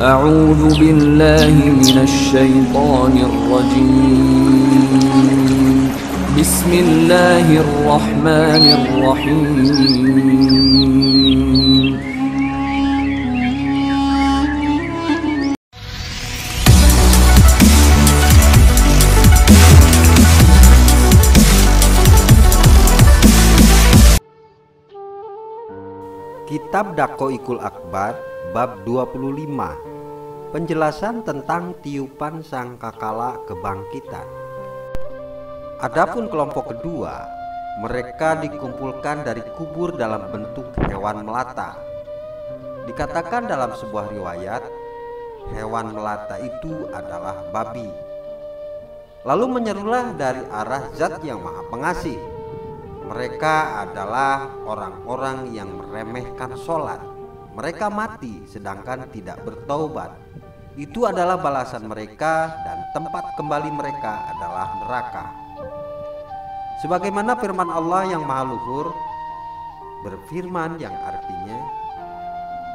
أعوذ بالله من الشيطان الرجيم. بسم الله الرحمن الرحيم. Kitab Daqaiqul Akbar bab 25. Penjelasan tentang tiupan sangkakala kebangkitan. Adapun kelompok kedua, mereka dikumpulkan dari kubur dalam bentuk hewan melata. Dikatakan dalam sebuah riwayat, hewan melata itu adalah babi. Lalu menyerulah dari arah Zat yang Maha Pengasih. Mereka adalah orang-orang yang meremehkan sholat. Mereka mati sedangkan tidak bertaubat. Itu adalah balasan mereka, dan tempat kembali mereka adalah neraka. Sebagaimana firman Allah yang Maha Luhur berfirman, yang artinya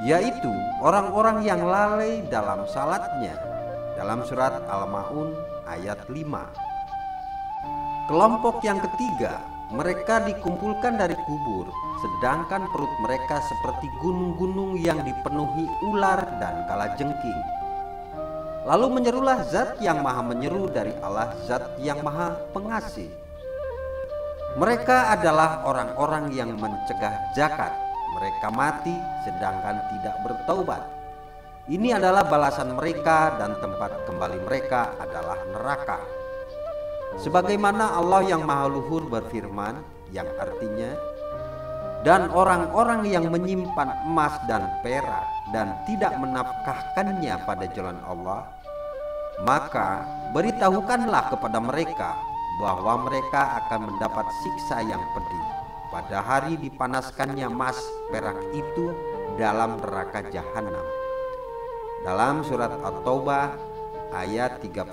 yaitu orang-orang yang lalai dalam salatnya, dalam surat Al-Ma'un ayat 5. Kelompok yang ketiga, mereka dikumpulkan dari kubur, sedangkan perut mereka seperti gunung-gunung yang dipenuhi ular dan kalajengking. Lalu menyerulah Zat yang Maha Menyeru dari Allah, Zat yang Maha Pengasih. Mereka adalah orang-orang yang mencegah zakat. Mereka mati sedangkan tidak bertaubat. Ini adalah balasan mereka, dan tempat kembali mereka adalah neraka. Sebagaimana Allah yang Maha Luhur berfirman, yang artinya, dan orang-orang yang menyimpan emas dan perak dan tidak menafkahkannya pada jalan Allah, maka beritahukanlah kepada mereka bahwa mereka akan mendapat siksa yang pedih pada hari dipanaskannya emas perak itu dalam neraka jahanam. Dalam surat At-Taubah ayat 34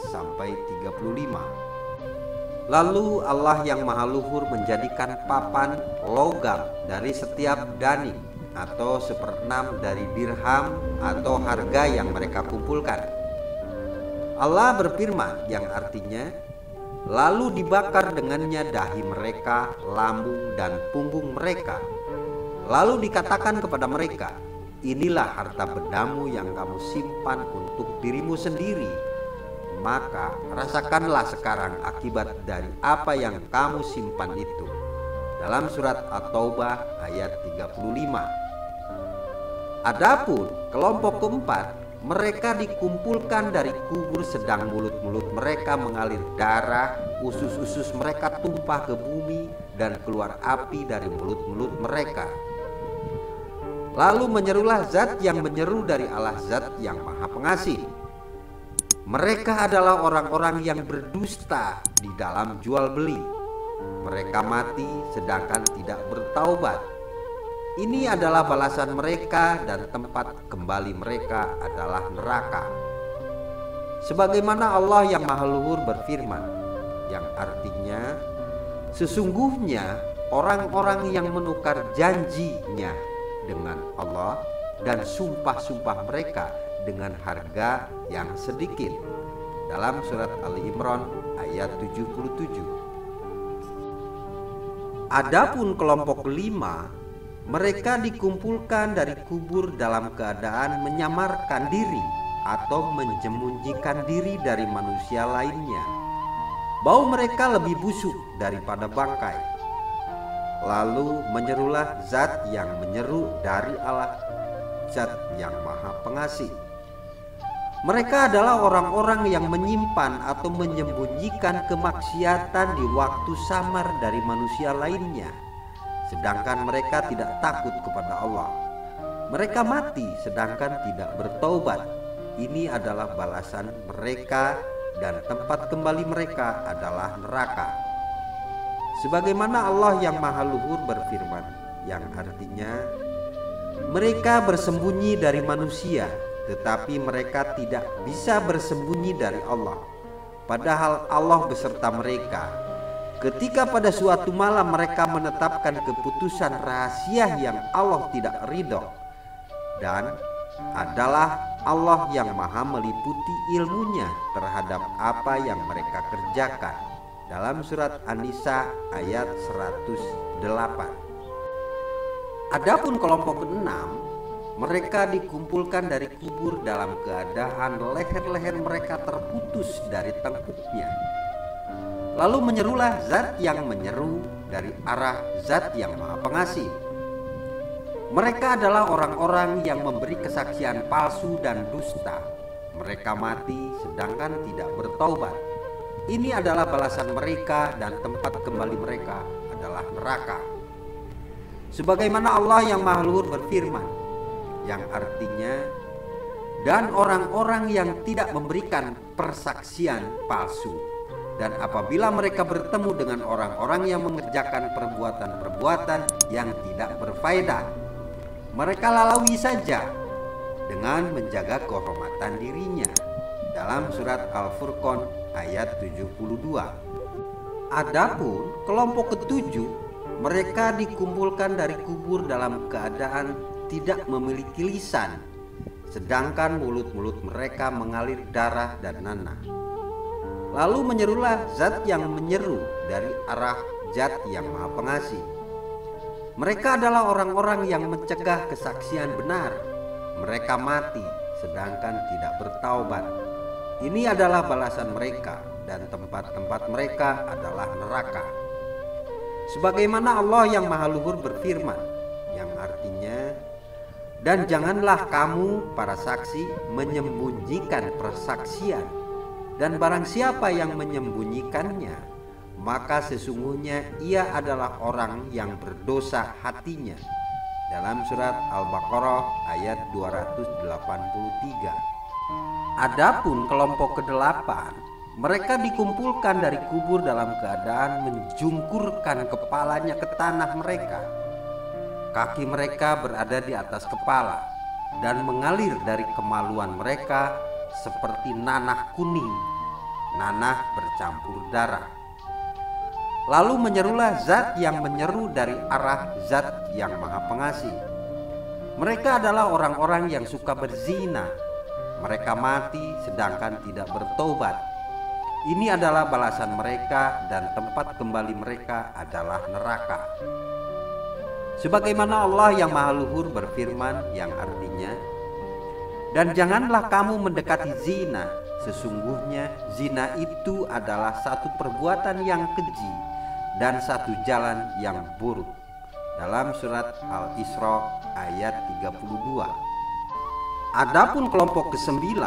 sampai 35. Lalu Allah yang Maha Luhur menjadikan papan logam dari setiap danik atau 1/6 dari dirham atau harga yang mereka kumpulkan. Allah berfirman, yang artinya, lalu dibakar dengannya dahi mereka, lambung dan punggung mereka. Lalu dikatakan kepada mereka, inilah harta bendamu yang kamu simpan untuk dirimu sendiri. Maka rasakanlah sekarang akibat dari apa yang kamu simpan itu. Dalam surat At-Taubah ayat 35. Adapun kelompok keempat, mereka dikumpulkan dari kubur sedang mulut-mulut mereka mengalir darah, usus-usus mereka tumpah ke bumi dan keluar api dari mulut-mulut mereka. Lalu menyerulah Zat yang menyeru dari Allah, Zat yang Maha Pengasih. Mereka adalah orang-orang yang berdusta di dalam jual beli. Mereka mati sedangkan tidak bertaubat. Ini adalah balasan mereka, dan tempat kembali mereka adalah neraka. Sebagaimana Allah yang Maha Luhur berfirman, yang artinya, sesungguhnya orang-orang yang menukar janjinya dengan Allah dan sumpah-sumpah mereka dengan harga yang sedikit. Dalam surat Ali Imran ayat 77. Adapun kelompok kelima, mereka dikumpulkan dari kubur dalam keadaan menyamarkan diri atau menjemunyikan diri dari manusia lainnya. Bau mereka lebih busuk daripada bangkai. Lalu menyerulah Zat yang menyeru dari Allah, Zat yang Maha Pengasih. Mereka adalah orang-orang yang menyimpan atau menyembunyikan kemaksiatan di waktu samar dari manusia lainnya, sedangkan mereka tidak takut kepada Allah. Mereka mati sedangkan tidak bertaubat. Ini adalah balasan mereka, dan tempat kembali mereka adalah neraka. Sebagaimana Allah yang Maha Luhur berfirman, yang artinya, mereka bersembunyi dari manusia, tetapi mereka tidak bisa bersembunyi dari Allah, padahal Allah beserta mereka. Ketika pada suatu malam mereka menetapkan keputusan rahasia yang Allah tidak ridho, dan adalah Allah yang maha meliputi ilmunya terhadap apa yang mereka kerjakan. Dalam surat An-Nisa ayat 108. Adapun kelompok keenam, mereka dikumpulkan dari kubur dalam keadaan leher-leher mereka terputus dari tengkuknya. Lalu menyerulah zat yang menyeru dari arah zat yang maha pengasih. Mereka adalah orang-orang yang memberi kesaksian palsu dan dusta. Mereka mati sedangkan tidak bertaubat. Ini adalah balasan mereka dan tempat kembali mereka adalah neraka. Sebagaimana Allah yang Maha Luhur berfirman, yang artinya, dan orang-orang yang tidak memberikan persaksian palsu, dan apabila mereka bertemu dengan orang-orang yang mengerjakan perbuatan-perbuatan yang tidak berfaedah, mereka lalui saja dengan menjaga kehormatan dirinya. Dalam surat Al-Furqan ayat 72. Adapun kelompok ketujuh, mereka dikumpulkan dari kubur dalam keadaan tidak memiliki lisan, sedangkan mulut-mulut mereka mengalir darah dan nanah. Lalu menyerulah zat yang menyeru dari arah zat yang maha pengasih. Mereka adalah orang-orang yang mencegah kesaksian benar. Mereka mati sedangkan tidak bertaubat. Ini adalah balasan mereka dan tempat-tempat mereka adalah neraka. Sebagaimana Allah yang Maha Luhur berfirman, yang artinya, dan janganlah kamu para saksi menyembunyikan persaksian, dan barang siapa yang menyembunyikannya, maka sesungguhnya ia adalah orang yang berdosa hatinya. Dalam surat Al-Baqarah ayat 283. Adapun kelompok ke-8, mereka dikumpulkan dari kubur dalam keadaan menjungkurkan kepalanya ke tanah mereka. Kaki mereka berada di atas kepala dan mengalir dari kemaluan mereka seperti nanah kuning, nanah bercampur darah. Lalu menyerulah zat yang menyeru dari arah zat yang maha pengasih. Mereka adalah orang-orang yang suka berzina. Mereka mati sedangkan tidak bertobat. Ini adalah balasan mereka dan tempat kembali mereka adalah neraka. Sebagaimana Allah yang Maha Luhur berfirman, yang artinya, dan janganlah kamu mendekati zina, sesungguhnya zina itu adalah satu perbuatan yang keji dan satu jalan yang buruk. Dalam surat Al-Isra ayat 32. Adapun kelompok ke-9,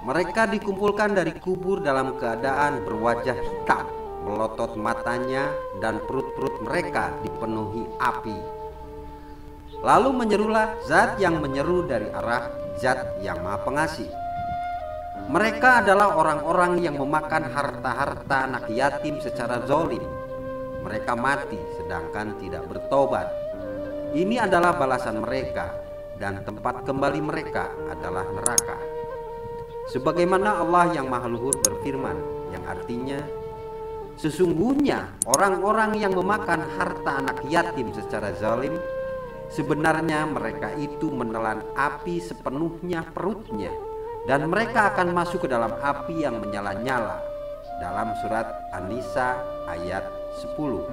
mereka dikumpulkan dari kubur dalam keadaan berwajah hitam, melotot matanya dan perut-perut mereka dipenuhi api. Lalu menyerulah zat yang menyeru dari arah zat yang maha pengasih. Mereka adalah orang-orang yang memakan harta-harta anak yatim secara zalim. Mereka mati sedangkan tidak bertobat. Ini adalah balasan mereka dan tempat kembali mereka adalah neraka. Sebagaimana Allah yang Maha Luhur berfirman, yang artinya, sesungguhnya orang-orang yang memakan harta anak yatim secara zalim, sebenarnya mereka itu menelan api sepenuhnya perutnya, dan mereka akan masuk ke dalam api yang menyala-nyala. Dalam surat An-Nisa ayat 10.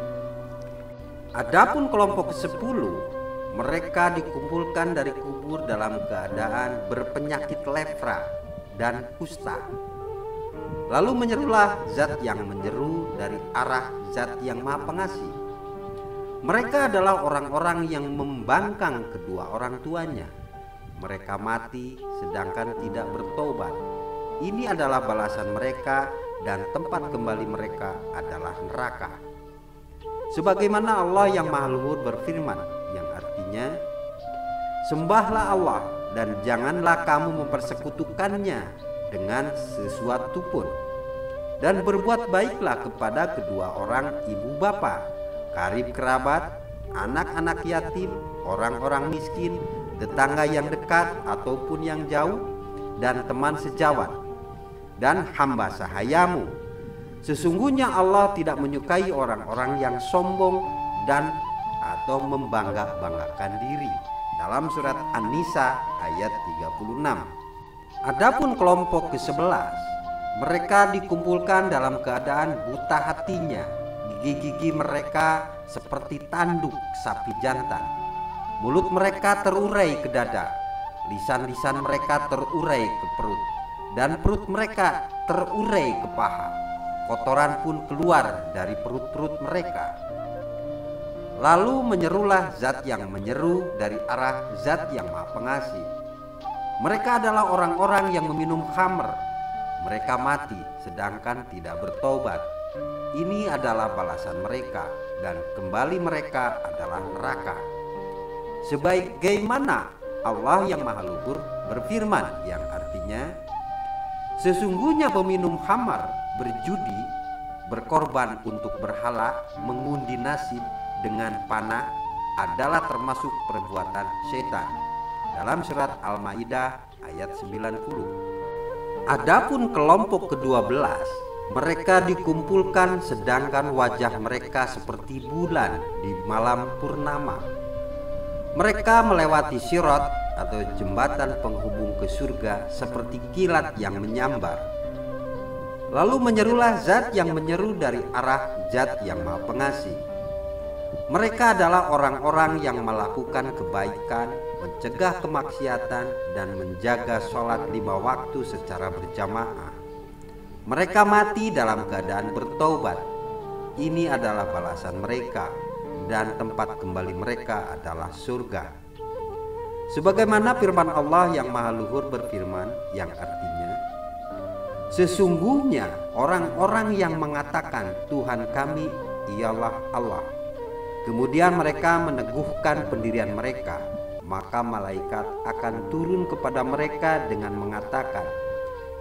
Adapun kelompok ke-10, mereka dikumpulkan dari kubur dalam keadaan berpenyakit lepra dan kusta. Lalu menyerulah zat yang menyeru dari arah zat yang maha pengasih. Mereka adalah orang-orang yang membangkang kedua orang tuanya. Mereka mati sedangkan tidak bertobat. Ini adalah balasan mereka dan tempat kembali mereka adalah neraka. Sebagaimana Allah yang Maha Luhur berfirman, yang artinya, sembahlah Allah dan janganlah kamu mempersekutukannya dengan sesuatu pun, dan berbuat baiklah kepada kedua orang ibu bapa, karib kerabat, anak-anak yatim, orang-orang miskin, tetangga yang dekat ataupun yang jauh, dan teman sejawat, dan hamba sahayamu. Sesungguhnya Allah tidak menyukai orang-orang yang sombong dan atau membangga-banggakan diri. dalam surat An-Nisa ayat 36. Adapun kelompok ke-11, mereka dikumpulkan dalam keadaan buta hatinya, gigi-gigi mereka seperti tanduk sapi jantan, mulut mereka terurai ke dada, lisan-lisan mereka terurai ke perut, dan perut mereka terurai ke paha. Kotoran pun keluar dari perut-perut mereka. Lalu menyerulah zat yang menyeru dari arah zat yang maha pengasih. Mereka adalah orang-orang yang meminum khamr. Mereka mati sedangkan tidak bertobat. Ini adalah balasan mereka, dan kembali mereka adalah neraka. Sebagaimana Allah yang maha luhur berfirman, yang artinya, sesungguhnya peminum khamar, berjudi, berkorban untuk berhala, mengundi nasib dengan panah adalah termasuk perbuatan setan, dalam surat Al-Maidah ayat 90. Adapun kelompok ke-12, mereka dikumpulkan sedangkan wajah mereka seperti bulan di malam purnama. Mereka melewati sirat atau jembatan penghubung ke surga seperti kilat yang menyambar. Lalu menyerulah zat yang menyeru dari arah zat yang maha pengasih. Mereka adalah orang-orang yang melakukan kebaikan, mencegah kemaksiatan, dan menjaga sholat 5 waktu secara berjamaah. Mereka mati dalam keadaan bertaubat. Ini adalah balasan mereka, dan tempat kembali mereka adalah surga. Sebagaimana firman Allah yang maha luhur berfirman, yang artinya, sesungguhnya orang-orang yang mengatakan Tuhan kami ialah Allah, kemudian mereka meneguhkan pendirian mereka, maka malaikat akan turun kepada mereka dengan mengatakan,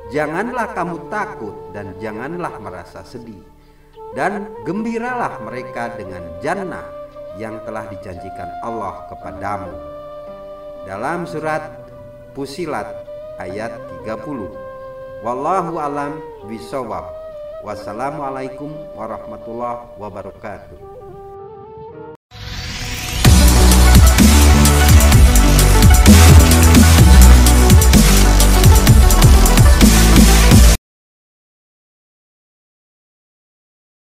janganlah kamu takut dan janganlah merasa sedih, dan gembiralah mereka dengan jannah yang telah dijanjikan Allah kepadamu. Dalam surat Fussilat ayat 30. Wallahu alam bishawab. Wassalamualaikum warahmatullahi wabarakatuh.